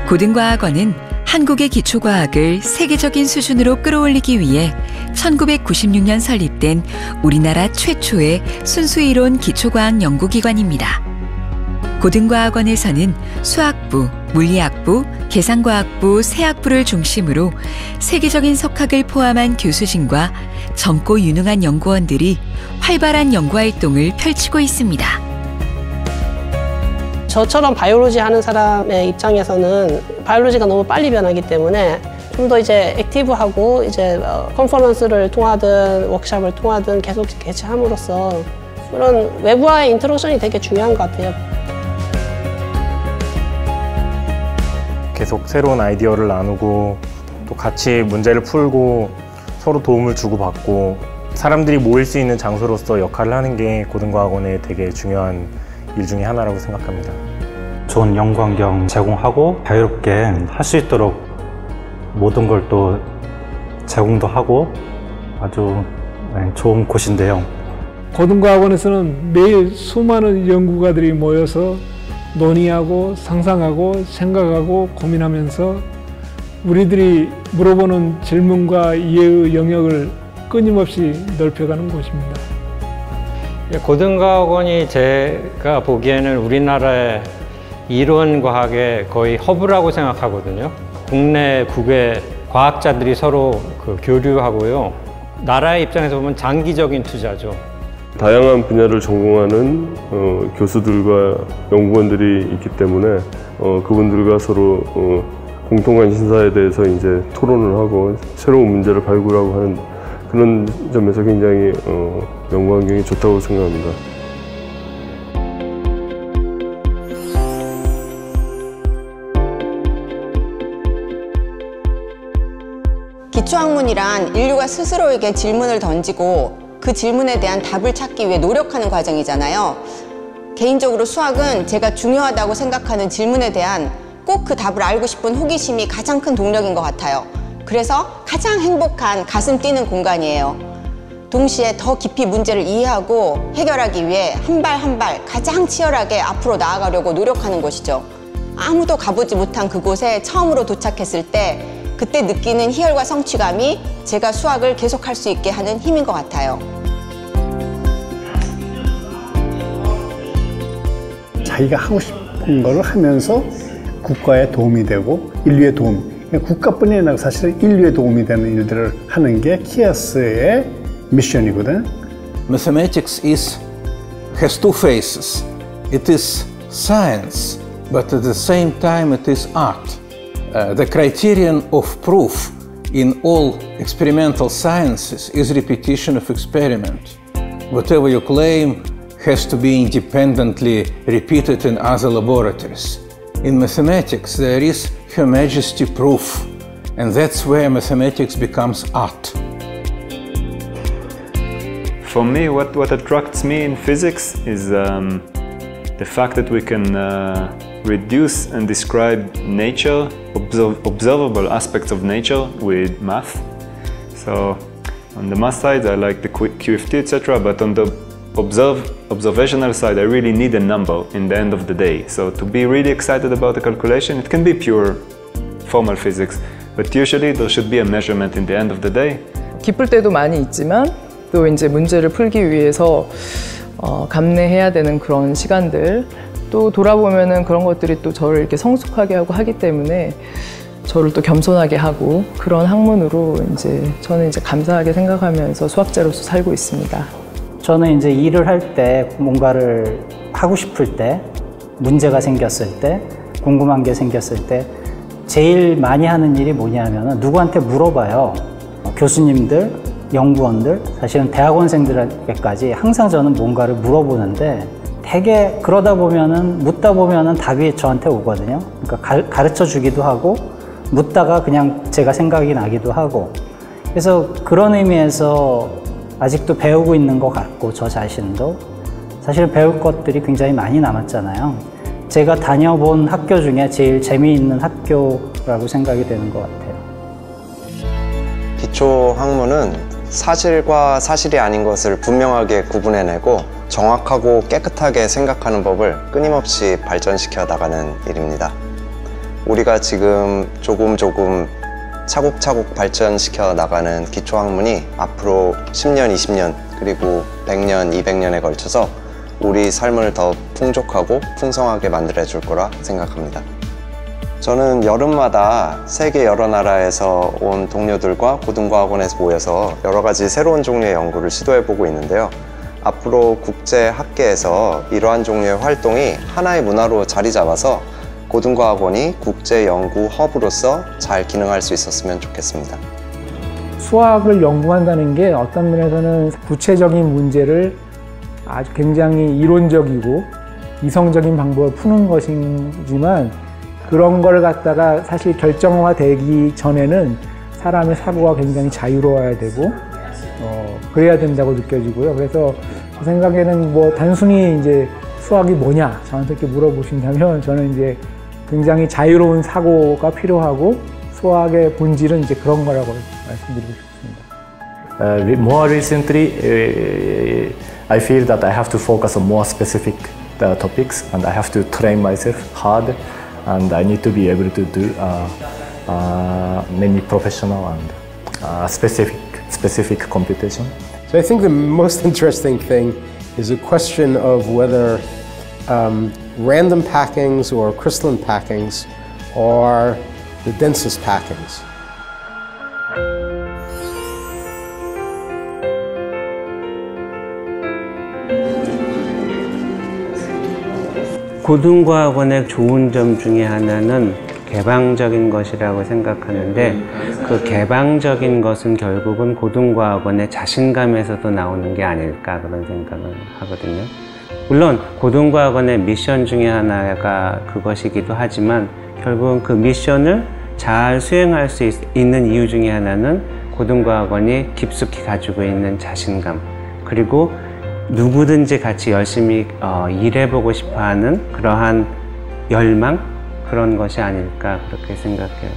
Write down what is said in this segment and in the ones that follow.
고등과학원은 한국의 기초과학을 세계적인 수준으로 끌어올리기 위해 1996년 설립된 우리나라 최초의 순수이론 기초과학 연구기관입니다. 고등과학원에서는 수학부, 물리학부, 계산과학부 세 학부를 중심으로 세계적인 석학을 포함한 교수진과 젊고 유능한 연구원들이 활발한 연구활동을 펼치고 있습니다. 저처럼 바이올로지 하는 사람의 입장에서는 바이올로지가 너무 빨리 변하기 때문에 좀 더 이제 액티브하고 이제 컨퍼런스를 통하든 워크숍을 통하든 계속 개최함으로써 그런 외부와의 인터랙션이 되게 중요한 것 같아요. 계속 새로운 아이디어를 나누고 또 같이 문제를 풀고 서로 도움을 주고받고 사람들이 모일 수 있는 장소로서 역할을 하는 게 고등과학원의 되게 중요한 일 중에 하나라고 생각합니다. 좋은 연구 환경 제공하고 자유롭게 할 수 있도록 모든 걸 또 제공도 하고 아주 좋은 곳인데요. 고등과학원에서는 매일 수많은 연구가들이 모여서 논의하고 상상하고 생각하고 고민하면서 우리들이 물어보는 질문과 이해의 영역을 끊임없이 넓혀가는 곳입니다. 고등과학원이 제가 보기에는 우리나라의 이론과학의 거의 허브라고 생각하거든요. 국내, 국외 과학자들이 서로 교류하고요. 나라의 입장에서 보면 장기적인 투자죠. 다양한 분야를 전공하는 교수들과 연구원들이 있기 때문에 그분들과 서로 공통한 신사에 대해서 이제 토론을 하고 새로운 문제를 발굴하고 하는 그런 점에서 굉장히 연구 환경이 좋다고 생각합니다. 기초학문이란 인류가 스스로에게 질문을 던지고 그 질문에 대한 답을 찾기 위해 노력하는 과정이잖아요. 개인적으로 수학은 제가 중요하다고 생각하는 질문에 대한 꼭 그 답을 알고 싶은 호기심이 가장 큰 동력인 것 같아요. 그래서 가장 행복한 가슴 뛰는 공간이에요. 동시에 더 깊이 문제를 이해하고 해결하기 위해 한 발 한 발 가장 치열하게 앞으로 나아가려고 노력하는 곳이죠. 아무도 가보지 못한 그곳에 처음으로 도착했을 때 그때 느끼는 희열과 성취감이 제가 수학을 계속할 수 있게 하는 힘인 것 같아요. 자기가 하고 싶은 걸 하면서 국가에 도움이 되고 인류에 도움, 국가뿐이 아니라 사실은 인류에 도움이 되는 일들을 하는 게 키아스의 미션이거든. Mathematics has two faces. It is science, but at the same time it is art. The criterion of proof in all experimental sciences is repetition of experiment. Whatever you claim has to be independently repeated in other laboratories. In mathematics, there is Her Majesty proof, and that's where mathematics becomes art. For me, what attracts me in physics is the fact that we can reduce and describe nature, observable aspects of nature with math. So on the math side, I like the QFT, etc. But on the observational side, I really need a number in the end of the day. So to be really excited about the calculation, it can be pure formal physics, but usually there should be a measurement in the end of the day. 기쁠 때도 많이 있지만 또 이제 문제를 풀기 위해서 감내해야 되는 그런 시간들, 또 돌아보면은 그런 것들이 또 저를 이렇게 성숙하게 하고 하기 때문에 저를 또 겸손하게 하고 그런 학문으로 이제 저는 이제 감사하게 생각하면서 수학자로서 살고 있습니다. 저는 이제 일을 할 때 뭔가를 하고 싶을 때 문제가 생겼을 때 궁금한 게 생겼을 때 제일 많이 하는 일이 뭐냐면 누구한테 물어봐요. 교수님들, 연구원들, 사실은 대학원생들에게까지 항상 저는 뭔가를 물어보는데 되게 그러다 보면은 묻다 보면은 답이 저한테 오거든요. 그러니까 가르쳐 주기도 하고 묻다가 그냥 제가 생각이 나기도 하고 그래서 그런 의미에서 아직도 배우고 있는 것 같고 저 자신도 사실 배울 것들이 굉장히 많이 남았잖아요. 제가 다녀본 학교 중에 제일 재미있는 학교라고 생각이 되는 것 같아요. 기초학문은 사실과 사실이 아닌 것을 분명하게 구분해내고 정확하고 깨끗하게 생각하는 법을 끊임없이 발전시켜 나가는 일입니다. 우리가 지금 조금 차곡차곡 발전시켜 나가는 기초학문이 앞으로 10년, 20년, 그리고 100년, 200년에 걸쳐서 우리 삶을 더 풍족하고 풍성하게 만들어 줄 거라 생각합니다. 저는 여름마다 세계 여러 나라에서 온 동료들과 고등과학원에서 모여서 여러 가지 새로운 종류의 연구를 시도해보고 있는데요. 앞으로 국제학계에서 이러한 종류의 활동이 하나의 문화로 자리 잡아서 고등과학원이 국제연구 허브로서 잘 기능할 수 있었으면 좋겠습니다. 수학을 연구한다는 게 어떤 면에서는 구체적인 문제를 아주 굉장히 이론적이고 이성적인 방법을 푸는 것이지만 그런 걸 갖다가 사실 결정화되기 전에는 사람의 사고가 굉장히 자유로워야 되고 그래야 된다고 느껴지고요. 그래서 제 생각에는 뭐 단순히 이제 수학이 뭐냐 저한테 이렇게 물어보신다면 저는 이제 굉장히 자유로운 사고가 필요하고 수학의 본질은 이제 그런 거라고 말씀드리고 싶습니다. More recently, I feel that I have to focus on more specific topics, and I have to train myself hard, and I need to be able to do many professional and specific computation. So I think the most interesting thing is a question of whether random packings or crystalline packings are the densest packings. 고등과학원의 좋은 점 중에 하나는 개방적인 것이라고 생각하는데 그 개방적인 것은 결국은 고등과학원의 자신감에서도 나오는 게 아닐까 그런 생각을 하거든요. 물론 고등과학원의 미션 중에 하나가 그것이기도 하지만 결국은 그 미션을 잘 수행할 수 있는 이유 중에 하나는 고등과학원이 깊숙이 가지고 있는 자신감 그리고 누구든지 같이 열심히 일해보고 싶어하는 그러한 열망 그런 것이 아닐까 그렇게 생각해요.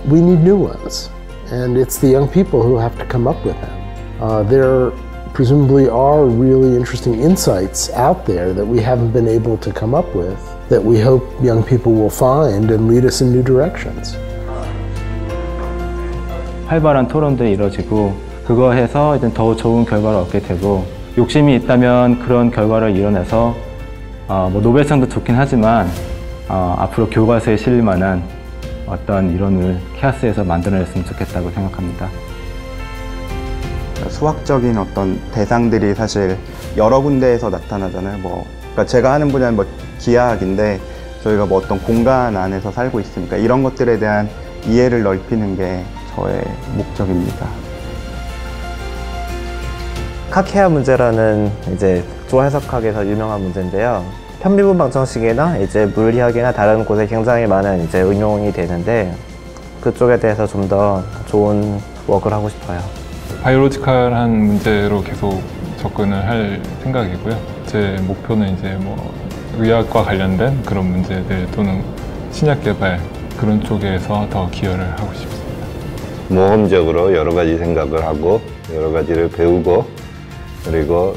We need new ones, and it's the young people who have to come up with them. There presumably are really interesting insights out there that we haven't been able to come up with that we hope young people will find and lead us in new directions. 활발한 토론도 이루어지고 그거 해서 더 좋은 결과를 얻게 되고 욕심이 있다면 그런 결과를 이뤄내서 뭐 노벨상도 좋긴 하지만 앞으로 교과서에 실릴 만한 어떤 이론을 케아스에서 만들어냈으면 좋겠다고 생각합니다. 수학적인 어떤 대상들이 사실 여러 군데에서 나타나잖아요. 그러니까 제가 하는 분야는 기하학인데 저희가 어떤 공간 안에서 살고 있으니까 이런 것들에 대한 이해를 넓히는 게 저의 목적입니다. 카케아 문제라는 이제 조해석학에서 유명한 문제인데요. 편미분 방정식이나 이제 물리학이나 다른 곳에 굉장히 많은 이제 응용이 되는데 그쪽에 대해서 좀 더 좋은 워크를 하고 싶어요. 바이오로지컬한 문제로 계속 접근을 할 생각이고요. 제 목표는 이제 뭐 의학과 관련된 그런 문제들 또는 신약 개발 그런 쪽에서 더 기여를 하고 싶습니다. 모험적으로 여러 가지 생각을 하고 여러 가지를 배우고 그리고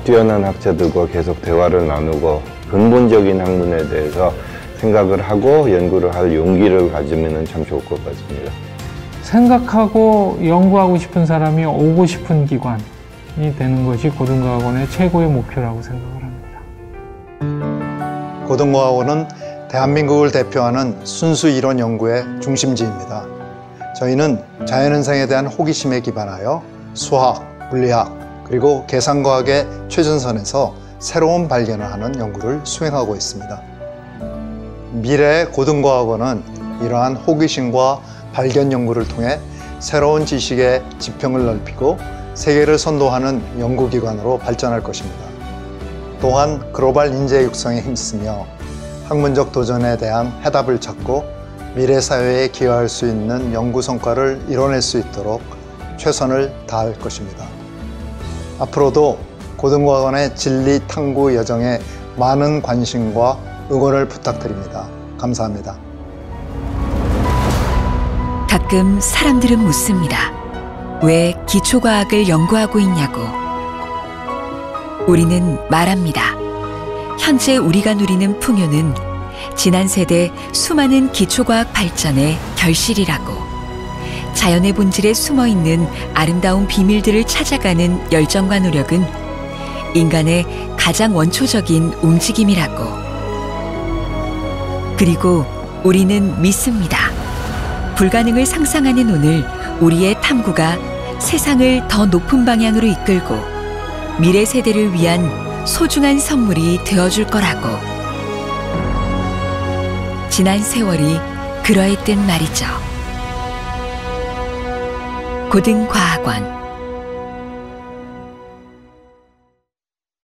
뛰어난 학자들과 계속 대화를 나누고 근본적인 학문에 대해서 생각을 하고 연구를 할 용기를 가지면 참 좋을 것 같습니다. 생각하고 연구하고 싶은 사람이 오고 싶은 기관이 되는 것이 고등과학원의 최고의 목표라고 생각을 합니다. 고등과학원은 대한민국을 대표하는 순수 이론 연구의 중심지입니다. 저희는 자연현상에 대한 호기심에 기반하여 수학, 물리학, 그리고 계산과학의 최전선에서 새로운 발견을 하는 연구를 수행하고 있습니다. 미래의 고등과학원은 이러한 호기심과 발견 연구를 통해 새로운 지식의 지평을 넓히고 세계를 선도하는 연구기관으로 발전할 것입니다. 또한 글로벌 인재 육성에 힘쓰며 학문적 도전에 대한 해답을 찾고 미래 사회에 기여할 수 있는 연구 성과를 이뤄낼 수 있도록 최선을 다할 것입니다. 앞으로도 고등과학원의 진리 탐구 여정에 많은 관심과 응원을 부탁드립니다. 감사합니다. 가끔 사람들은 묻습니다. 왜 기초과학을 연구하고 있냐고. 우리는 말합니다. 현재 우리가 누리는 풍요는 지난 세대 수많은 기초과학 발전의 결실이라고. 자연의 본질에 숨어있는 아름다운 비밀들을 찾아가는 열정과 노력은 인간의 가장 원초적인 움직임이라고. 그리고 우리는 믿습니다. 불가능을 상상하는 오늘, 우리의 탐구가 세상을 더 높은 방향으로 이끌고 미래 세대를 위한 소중한 선물이 되어줄 거라고. 지난 세월이 그러했던 말이죠. 고등과학원